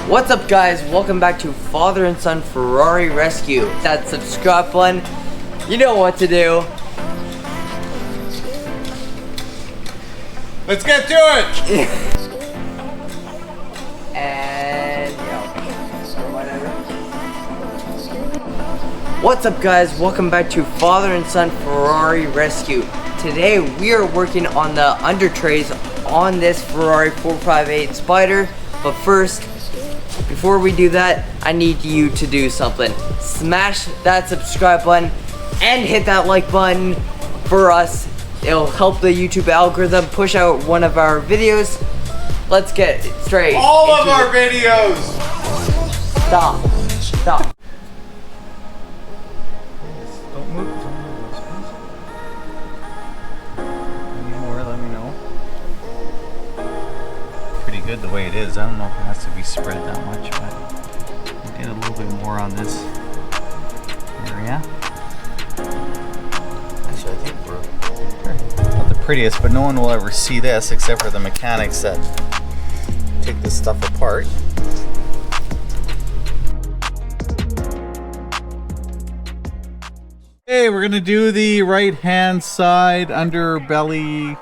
What's up guys, welcome back to Father and Son Ferrari Rescue. That subscribe button, you know what to do. Let's get to it! And whatever. What's up guys, welcome back to Father and Son Ferrari Rescue. Today we are working on the under trays on this Ferrari 458 Spider, but first, before we do that, I need you to do something. Smash that subscribe button and hit that like button for us. It'll help the YouTube algorithm push out one of our videos. Let's get straight. All of our videos! Stop. Stop. Don't move. Any more, let me know. Pretty good the way it is. I don't know if it has to be spread that much, but we'll get a little bit more on this area. Actually, I think we're not the prettiest, but no one will ever see this except for the mechanics that take this stuff apart. Okay, we're gonna do the right hand side underbelly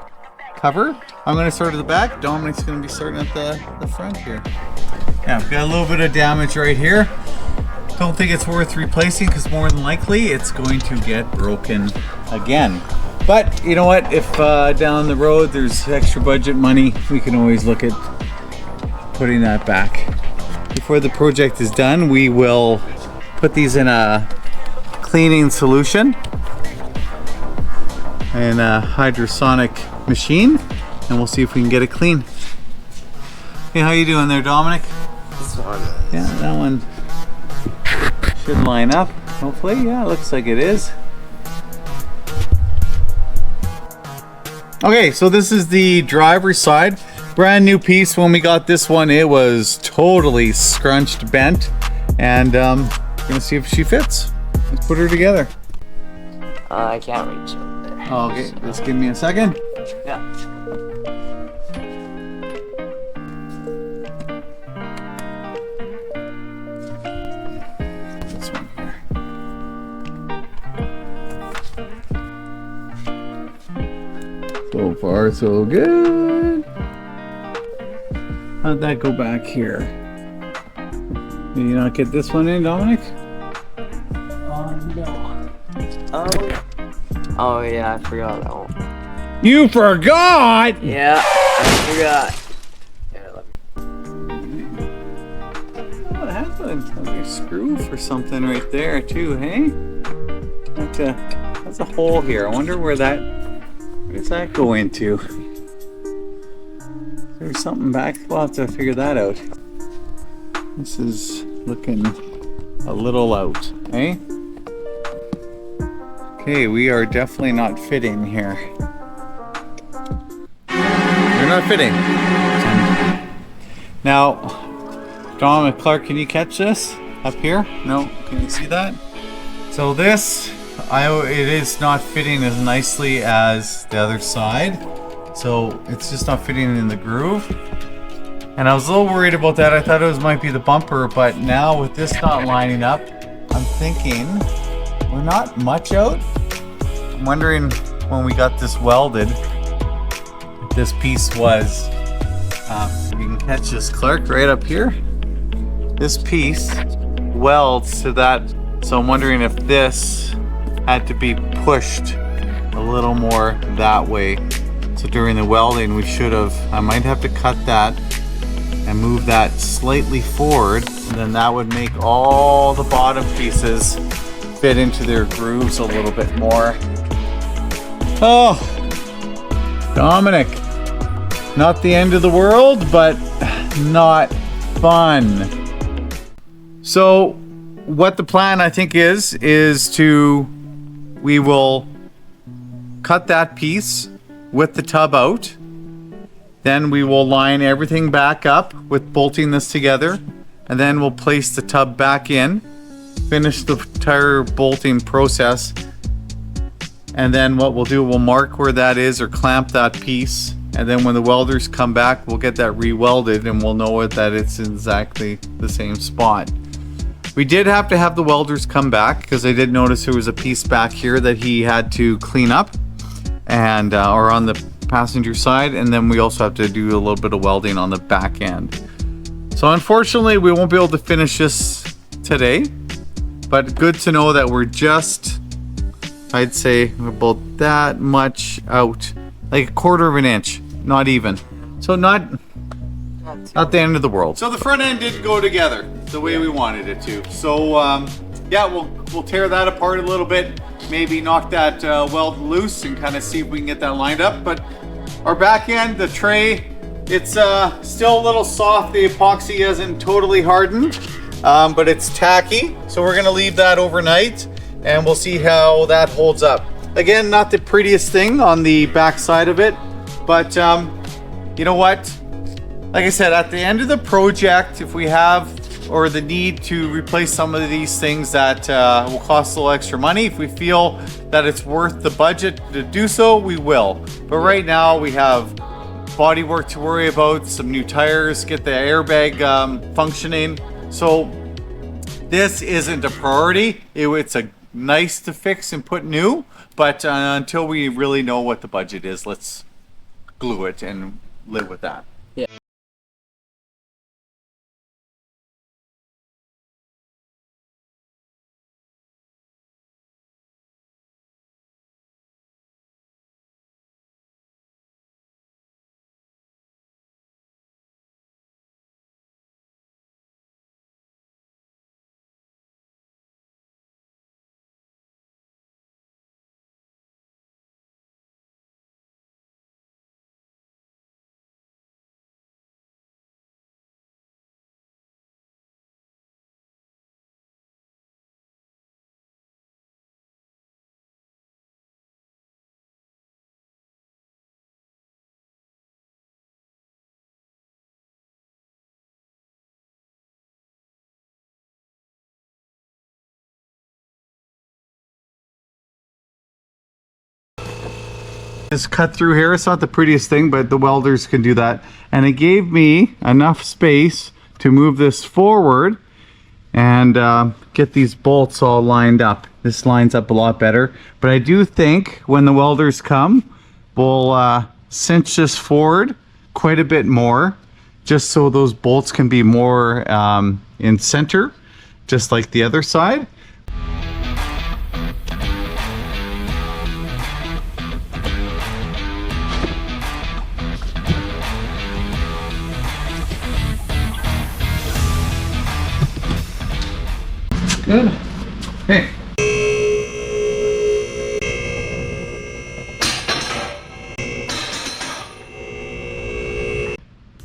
cover. I'm gonna start at the back. Dominic's gonna be starting at the front here. Yeah, we've got a little bit of damage right here. Don't think it's worth replacing because more than likely it's going to get broken again. But you know what? If down the road there's extra budget money, we can always look at putting that back. Before the project is done, we will put these in a cleaning solution and a hydrosonic machine, and we'll see if we can get it clean. Hey, how you doing there, Dominic? This one. Yeah, that one should line up, hopefully. Yeah, looks like it is. Okay, so this is the driver's side. Brand new piece. When we got this one, it was totally scrunched, bent, and gonna see if she fits. Let's put her together. I can't reach it there. Oh, okay, just give me a second. Yeah. This one here. So far, so good. How'd that go back here? Did you not get this one in, Dominic? No. Oh yeah, I forgot that one. You forgot? Yeah, I forgot. Here, What happened? Like a screw for something right there too, hey? That's a hole here. I wonder where does that go into? There's something back. We'll have to figure that out. This is looking a little out, eh? Okay, we are definitely not fitting here. We're not fitting. Now, Dominic Clark, can you catch this up here? No, can you see that? So this, it is not fitting as nicely as the other side. So it's just not fitting in the groove. And I was a little worried about that. I thought it might be the bumper, but now with this not lining up, I'm thinking we're not much out. I'm wondering when we got this welded, this piece was, you can catch this, Clark, right up here. This piece welds to that, so I'm wondering if this had to be pushed a little more that way. So during the welding, I might have to cut that and move that slightly forward, and then that would make all the bottom pieces fit into their grooves a little bit more. Oh, Dominic, not the end of the world, but not fun. So what the plan I think is we will cut that piece with the tub out. Then we will line everything back up with bolting this together, and then we'll place the tub back in, finish the entire bolting process, and then what we'll do, we'll mark where that is or clamp that piece and then when the welders come back, we'll get that re-welded and we'll know that it's exactly the same spot. We did have to have the welders come back because I did notice there was a piece back here that he had to clean up, and or on the passenger side, and then we also have to do a little bit of welding on the back end. So unfortunately we won't be able to finish this today, but good to know that we're just, I'd say, about that much out, like a quarter of an inch, not even. So not the end of the world. So the front end did go together the way we wanted it to. So yeah, we'll tear that apart a little bit, maybe knock that weld loose and kind of see if we can get that lined up. But our back end, the tray, it's still a little soft. The epoxy hasn't totally hardened, but it's tacky. So we're gonna leave that overnight and we'll see how that holds up. Again, not the prettiest thing on the back side of it, but you know what? Like I said, at the end of the project, if we have or the need to replace some of these things that will cost a little extra money, if we feel that it's worth the budget to do so, we will. But right now we have body work to worry about, some new tires, get the airbag functioning. So this isn't a priority. It's a nice to fix and put new, but until we really know what the budget is, let's glue it and live with that. This cut through here, it's not the prettiest thing, but the welders can do that. And it gave me enough space to move this forward and get these bolts all lined up. This lines up a lot better. But I do think when the welders come, we'll cinch this forward quite a bit more, just so those bolts can be more in center, just like the other side. Good. Hey.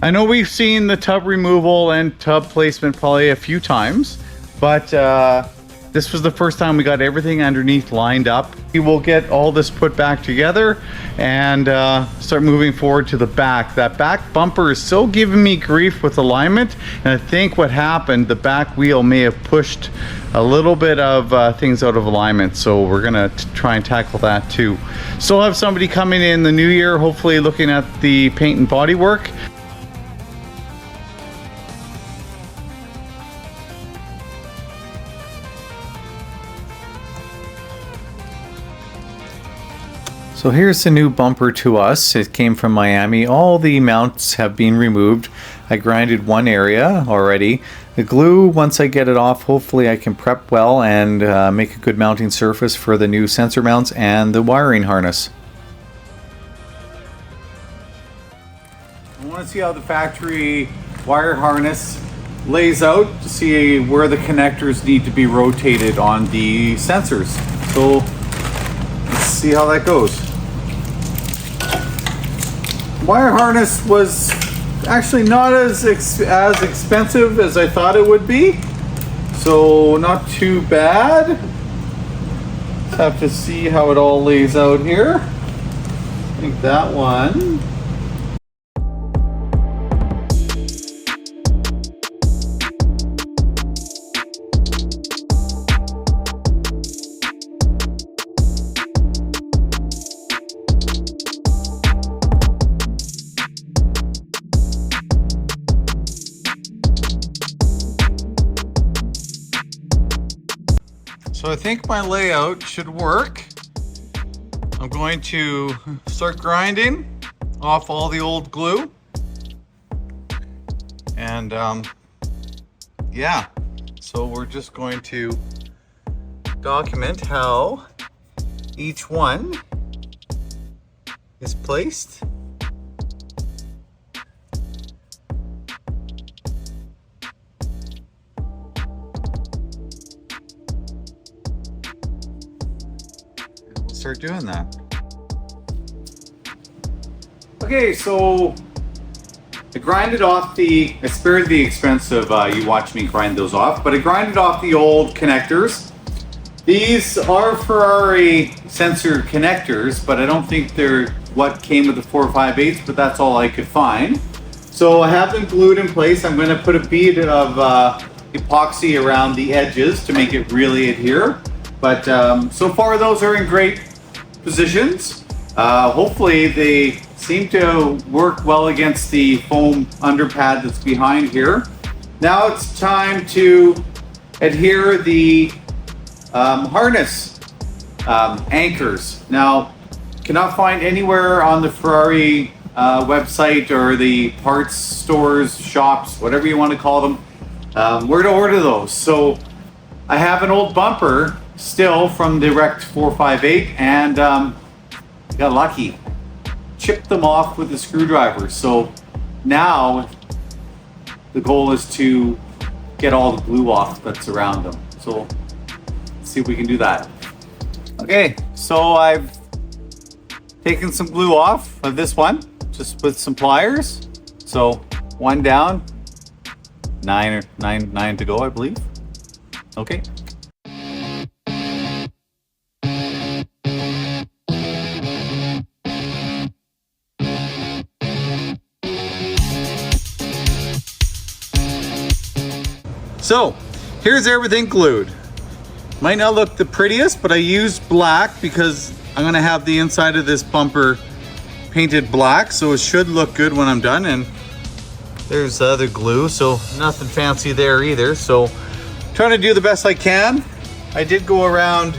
I know we've seen the tub removal and tub placement probably a few times, but this was the first time we got everything underneath lined up. We will get all this put back together and start moving forward to the back. That back bumper is still giving me grief with alignment, and I think what happened, the back wheel may have pushed a little bit of things out of alignment, so we're gonna try and tackle that too. Still have somebody coming in the new year, hopefully looking at the paint and body work. So here's the new bumper to us. It came from Miami. All the mounts have been removed. I grinded one area already. The glue, once I get it off, hopefully I can prep well and make a good mounting surface for the new sensor mounts and the wiring harness. I want to see how the factory wire harness lays out to see where the connectors need to be rotated on the sensors. So let's see how that goes. Wire harness was actually not as expensive as I thought it would be, so not too bad. Just have to see how it all lays out here. I think that one. So I think my layout should work. I'm going to start grinding off all the old glue. And yeah, so we're just going to document how each one is placed. We'll start doing that. Okay, so I grinded off I spared the expense of you watch me grind those off, but I grinded off the old connectors. These are Ferrari sensor connectors, but I don't think they're what came with the 458s, but that's all I could find. So I have them glued in place. I'm going to put a bead of epoxy around the edges to make it really adhere. But so far those are in great positions. Hopefully they seem to work well against the foam underpad that's behind here. Now it's time to adhere the harness anchors. Now, cannot find anywhere on the Ferrari website or the parts stores, shops, whatever you want to call them, where to order those. So I have an old bumper still from the wrecked 458 and got lucky. Chipped them off with a screwdriver. So now the goal is to get all the glue off that's around them. So let's see if we can do that. Okay, so I've taken some glue off of this one, just with some pliers. So one down, nine to go, I believe. Okay. So here's everything glued. Might not look the prettiest, but I used black because I'm gonna have the inside of this bumper painted black, so it should look good when I'm done. And there's the other glue, so nothing fancy there either. So trying to do the best I can. I did go around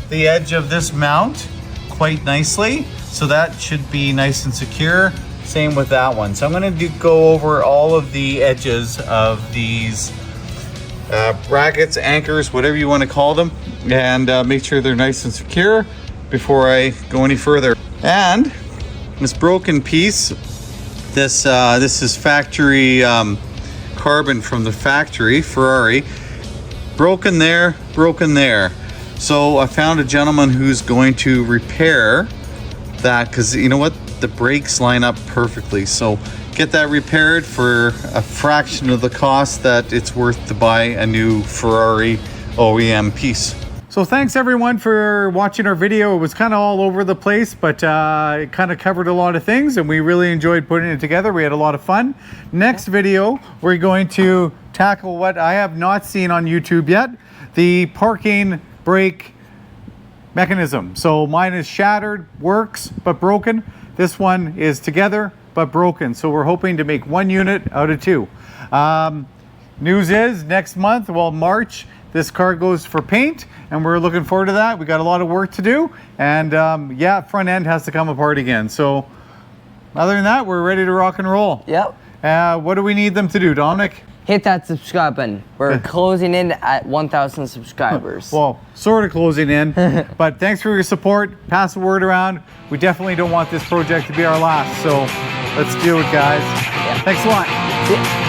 the edge of this mount quite nicely, so that should be nice and secure. Same with that one. So I'm gonna go over all of the edges of these brackets, anchors, whatever you want to call them, and make sure they're nice and secure before I go any further. And this broken piece, this is factory carbon from the factory, Ferrari. Broken there, broken there. So I found a gentleman who's going to repair that, because you know what? The brakes line up perfectly. So get that repaired for a fraction of the cost that it's worth to buy a new Ferrari OEM piece. So thanks everyone for watching our video. It was kind of all over the place, but it kind of covered a lot of things and we really enjoyed putting it together. We had a lot of fun. Next video, we're going to tackle what I have not seen on YouTube yet, the parking brake mechanism. So mine is shattered, works, but broken. This one is together, but broken. So we're hoping to make one unit out of two. News is next month, well, March, this car goes for paint and we're looking forward to that. We got a lot of work to do and yeah, front end has to come apart again. So other than that, we're ready to rock and roll. Yep. What do we need them to do, Dominic? Hit that subscribe button. We're closing in at 1,000 subscribers. Well, sort of closing in, but thanks for your support. Pass the word around. We definitely don't want this project to be our last, so let's do it, guys. Yeah. Thanks a lot. See ya.